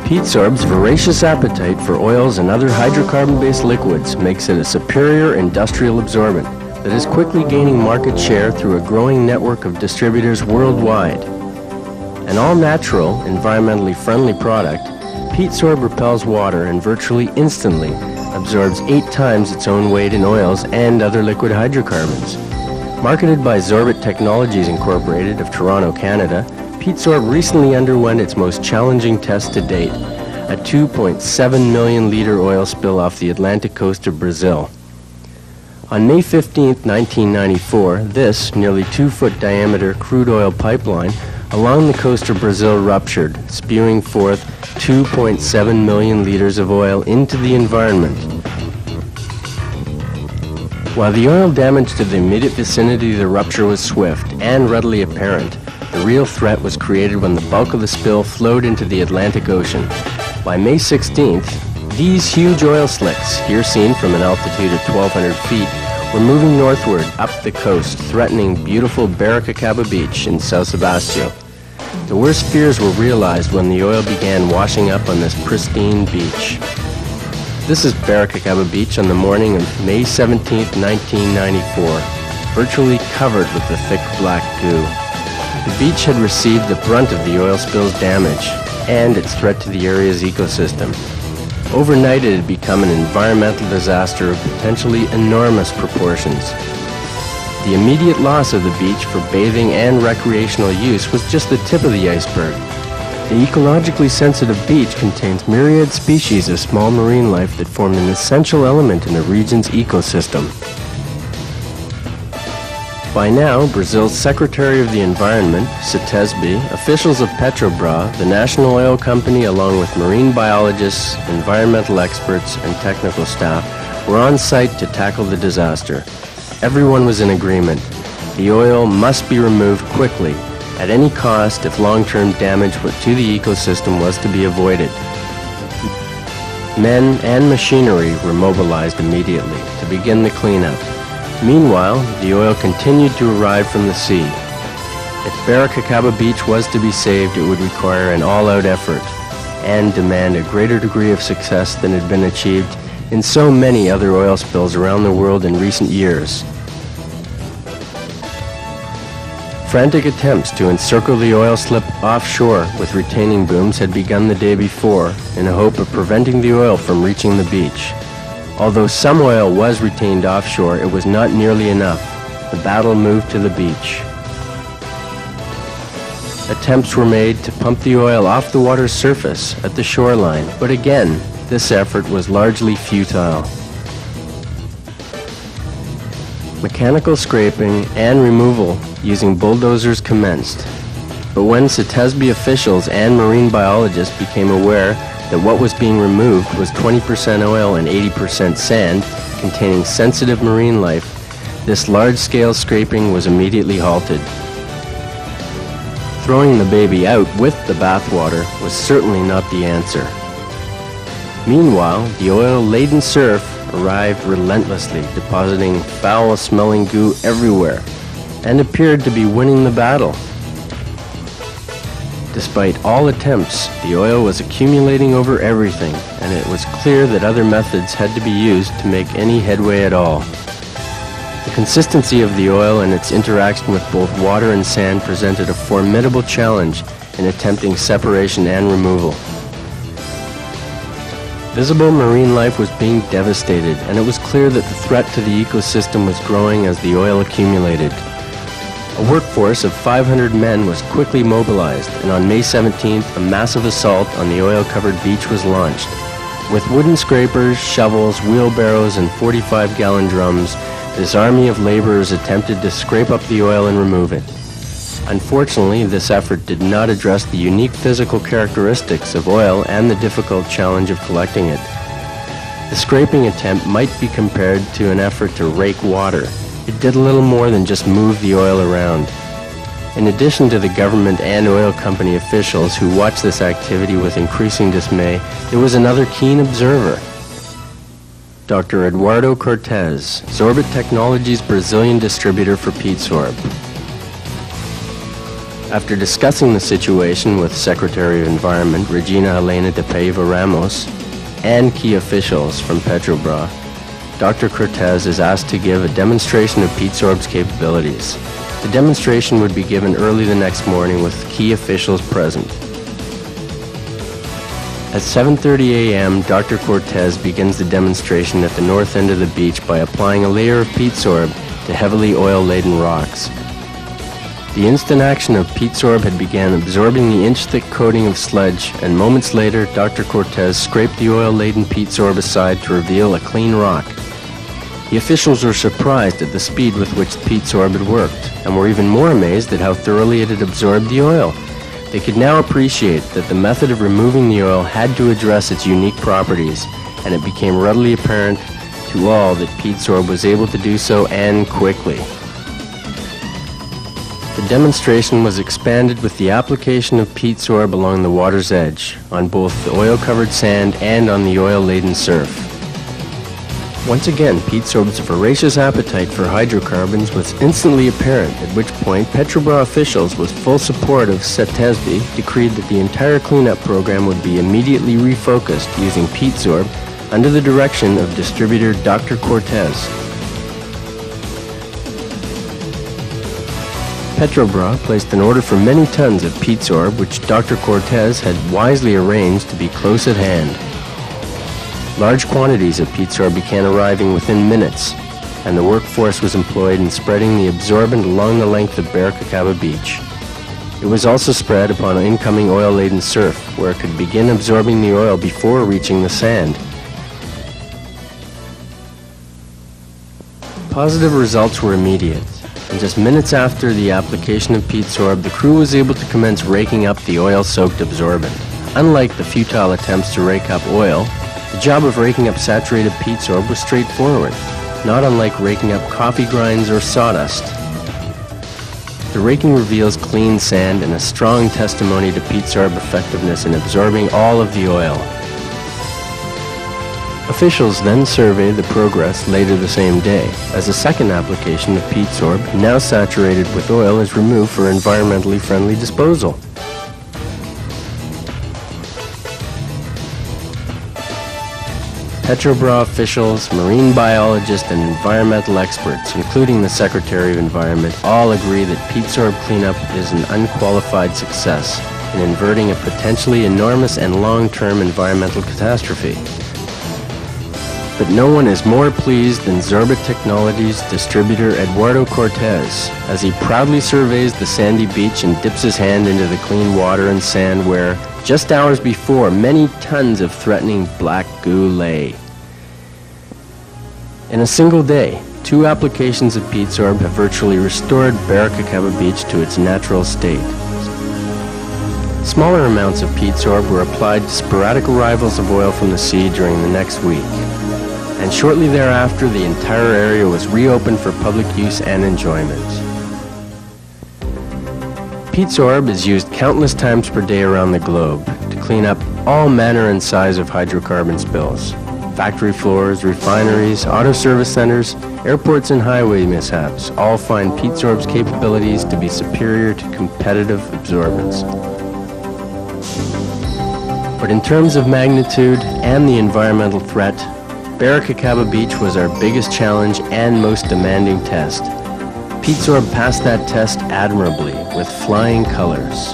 Peat Sorb's voracious appetite for oils and other hydrocarbon-based liquids makes it a superior industrial absorbent that is quickly gaining market share through a growing network of distributors worldwide. An all-natural, environmentally friendly product, Peat Sorb repels water and virtually instantly absorbs 8 times its own weight in oils and other liquid hydrocarbons. Marketed by Sorbit Technologies Incorporated of Toronto, Canada, Peat Sorb recently underwent its most challenging test to date, a 2.7 million liter oil spill off the Atlantic coast of Brazil. On May 15, 1994, this nearly 2-foot diameter crude oil pipeline along the coast of Brazil ruptured, spewing forth 2.7 million liters of oil into the environment. While the oil damage to the immediate vicinity of the rupture was swift and readily apparent, the real threat was created when the bulk of the spill flowed into the Atlantic Ocean. By May 16th, these huge oil slicks, here seen from an altitude of 1,200 feet, were moving northward up the coast, threatening beautiful Baracacaba Beach in São Sebastião. The worst fears were realized when the oil began washing up on this pristine beach. This is Baracacaba Beach on the morning of May 17, 1994, virtually covered with the thick black goo. The beach had received the brunt of the oil spill's damage and its threat to the area's ecosystem. Overnight, it had become an environmental disaster of potentially enormous proportions. The immediate loss of the beach for bathing and recreational use was just the tip of the iceberg. The ecologically sensitive beach contains myriad species of small marine life that form an essential element in the region's ecosystem. By now, Brazil's Secretary of the Environment, CETESB, officials of Petrobras, the national oil company, along with marine biologists, environmental experts, and technical staff, were on site to tackle the disaster. Everyone was in agreement. The oil must be removed quickly, at any cost, if long-term damage to the ecosystem was to be avoided. Men and machinery were mobilized immediately to begin the cleanup. Meanwhile, the oil continued to arrive from the sea. If Baracacaba Beach was to be saved, it would require an all-out effort and demand a greater degree of success than had been achieved in so many other oil spills around the world in recent years. Frantic attempts to encircle the oil slip offshore with retaining booms had begun the day before in the hope of preventing the oil from reaching the beach. Although some oil was retained offshore, it was not nearly enough. The battle moved to the beach. Attempts were made to pump the oil off the water's surface at the shoreline, but again, this effort was largely futile. Mechanical scraping and removal using bulldozers commenced, but when CETESB officials and marine biologists became aware that what was being removed was 20% oil and 80% sand containing sensitive marine life, this large-scale scraping was immediately halted. Throwing the baby out with the bathwater was certainly not the answer. Meanwhile, the oil-laden surf arrived relentlessly, depositing foul-smelling goo everywhere, and appeared to be winning the battle. Despite all attempts, the oil was accumulating over everything, and it was clear that other methods had to be used to make any headway at all. The consistency of the oil and its interaction with both water and sand presented a formidable challenge in attempting separation and removal. Visible marine life was being devastated, and it was clear that the threat to the ecosystem was growing as the oil accumulated. A workforce of 500 men was quickly mobilized, and on May 17th, a massive assault on the oil-covered beach was launched. With wooden scrapers, shovels, wheelbarrows, and 45-gallon drums, this army of laborers attempted to scrape up the oil and remove it. Unfortunately, this effort did not address the unique physical characteristics of oil and the difficult challenge of collecting it. The scraping attempt might be compared to an effort to rake water. It did a little more than just move the oil around. In addition to the government and oil company officials who watched this activity with increasing dismay, there was another keen observer. Dr. Eduardo Cortez, Sorbit Technologies' Brazilian distributor for Peat Sorb. After discussing the situation with Secretary of Environment Regina Helena de Paiva Ramos and key officials from Petrobras, Dr. Cortez is asked to give a demonstration of Peat Sorb's capabilities. The demonstration would be given early the next morning with key officials present. At 7:30 a.m., Dr. Cortez begins the demonstration at the north end of the beach by applying a layer of Peat Sorb to heavily oil-laden rocks. The instant action of Peat Sorb had begun absorbing the inch-thick coating of sludge, and moments later, Dr. Cortez scraped the oil-laden Peat Sorb aside to reveal a clean rock. The officials were surprised at the speed with which the Peat Sorb had worked, and were even more amazed at how thoroughly it had absorbed the oil. They could now appreciate that the method of removing the oil had to address its unique properties, and it became readily apparent to all that Peat Sorb was able to do so, and quickly. The demonstration was expanded with the application of Peat Sorb along the water's edge, on both the oil-covered sand and on the oil-laden surf. Once again, Peat Sorb's voracious appetite for hydrocarbons was instantly apparent, at which point Petrobras officials, with full support of CETESB, decreed that the entire cleanup program would be immediately refocused using Peat Sorb under the direction of distributor Dr. Cortez. Petrobras placed an order for many tons of Peat Sorb, which Dr. Cortez had wisely arranged to be close at hand. Large quantities of Peat Sorb began arriving within minutes, and the workforce was employed in spreading the absorbent along the length of Baracacaba Beach. It was also spread upon incoming oil-laden surf, where it could begin absorbing the oil before reaching the sand. Positive results were immediate. And just minutes after the application of Peat Sorb, the crew was able to commence raking up the oil-soaked absorbent. Unlike the futile attempts to rake up oil, the job of raking up saturated Peat Sorb was straightforward, not unlike raking up coffee grinds or sawdust. The raking reveals clean sand and a strong testimony to Peat Sorb effectiveness in absorbing all of the oil. Officials then surveyed the progress later the same day, as a second application of Peat Sorb, now saturated with oil, is removed for environmentally friendly disposal. Petrobras officials, marine biologists, and environmental experts, including the Secretary of Environment, all agree that Peat Sorb cleanup is an unqualified success in averting a potentially enormous and long-term environmental catastrophe. But no one is more pleased than Zorbit Technologies distributor Eduardo Cortez, as he proudly surveys the sandy beach and dips his hand into the clean water and sand where, just hours before, many tons of threatening black goo lay. In a single day, 2 applications of Peat Sorb have virtually restored Baracacaba Beach to its natural state. Smaller amounts of Peat Sorb were applied to sporadic arrivals of oil from the sea during the next week, and shortly thereafter the entire area was reopened for public use and enjoyment. Peat Sorb is used countless times per day around the globe to clean up all manner and size of hydrocarbon spills. Factory floors, refineries, auto service centers, airports and highway mishaps all find Peat Sorb's capabilities to be superior to competitive absorbents. But in terms of magnitude and the environmental threat, Baracacaba Beach was our biggest challenge and most demanding test. Peat Sorb passed that test admirably, with flying colors.